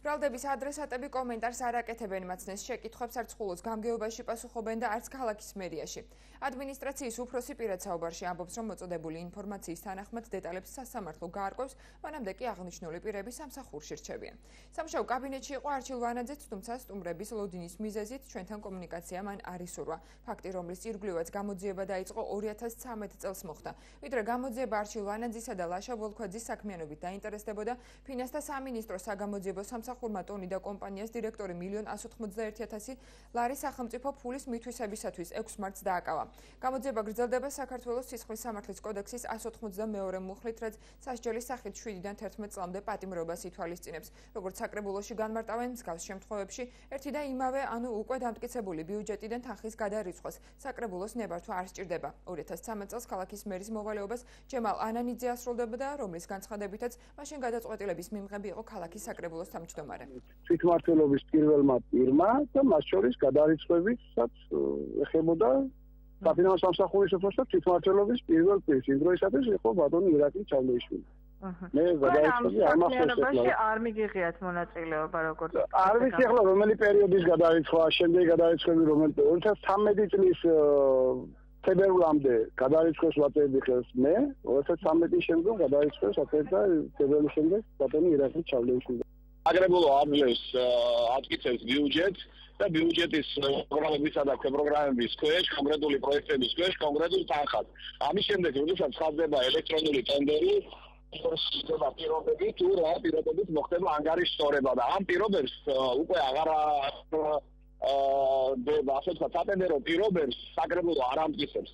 ბრალდების ადრესატები კომენტარს არ აკეთებენ მაცნეს შეკითხვებს, არც ხულოს გამგეობაში პასუხობენ და არც ქალაქის მერიაში. ადმინისტრაციის უფროსი პირად საუბარში ამბობს, რომ მოწოდებული ინფორმაციის თანახმად დეტალებს სასამართლო გაარკვევს, მანამდე კი აღნიშნული პირები სამსახურში რჩებიან. სამუშაო კაბინეტში იყო არჩილ ვანაძეც, თუმცა სტუმრების ლოდინის მიზეზით ჩვენთან კომუნიკაცია მან არ ისურვა. ფაქტი, რომლის ირგვლივაც გამოძიება დაიწყო 2013 წელს მოხდა. ვიდრე გამოძიება არჩილ ვანაძისა და ლაშა ვოლქვაძის საქმიანობით დაინტერესდებოდა, ფინანსთა სამინისტროს საგამოძიებო სამსახურმა ტონი და კომპანიას დირექტორი 1,191,000 ლარი სახელმწიფო ფულის მითვისებისათვის 6 მარტს დააკავა. გამოძიება გრძელდება საქართველოს სისხლის სამართლის კოდექსის 182 მუხლით, რაც სასჯელის სახით 7-დან 11 წლამდე პატიმრობას ითვალისწინებს. როგორც საკრებულოში განმარტავენ, მსგავს შემთხვევებში ერთი და იმავე, ანუ უკვე დამტკიცებული ბიუჯეტიდან თანხის გადარიცხვას საკრებულოს ნებართვა არ სჭირდება. 2013 წელს ქალაქის მერის მოვალეობას ჯემალ ანანიძე ასრულებდა, რომლის განცხადებითაც მაშინ გადაწყვეტილების მიმღები იყო ქალაქის საკრებულოს თავმჯდომარე. თვითმმართველობის პირველმა პირმა და მას შორის გადარიცხვებისაც ეხებოდა საფინანსო სამსახურის უფროსს და თვითმმართველობის პირველ პირს. იმ დროისათვის იყო ბატონი ირაკლი ჩავლეიშვილი. მე გადაიცხვები არ მახსოვს არ მიგიღიათ მონაწილეობა როგორც არ ვიცი ახლა რომელი პერიოდის გადარიცხვა, შემდეგი გადარიცხვები რომელი 2013 წლის თებერვლამდე გადარიცხვებს ვაწერდი ხელს მე, 2013 შემდგომ გადარიცხვებს აწერდა თებერვლის შემდეგ ბატონი ირაკლი ჩავლეიშვილი. აგრებულო აძლევს აწკიცებს ბიუჯეტს და ბიუჯეტის პროგრამებისა და პროგრამების ქვეშ, კონკრეტული პროექტების ქვეშ, კონკრეტულ თანხას. ამის შემდეგ, როდესაც ხდება ელექტრონული ტენდერი, ხდება პირობები, თუ რა პირობებით მოხდება ანგარიშის სწორება და ამ პირობებს უკვე აღარ ასე ვთქვათ, სატენდერო პირობებს საკრებულო არ ამტკიცებს.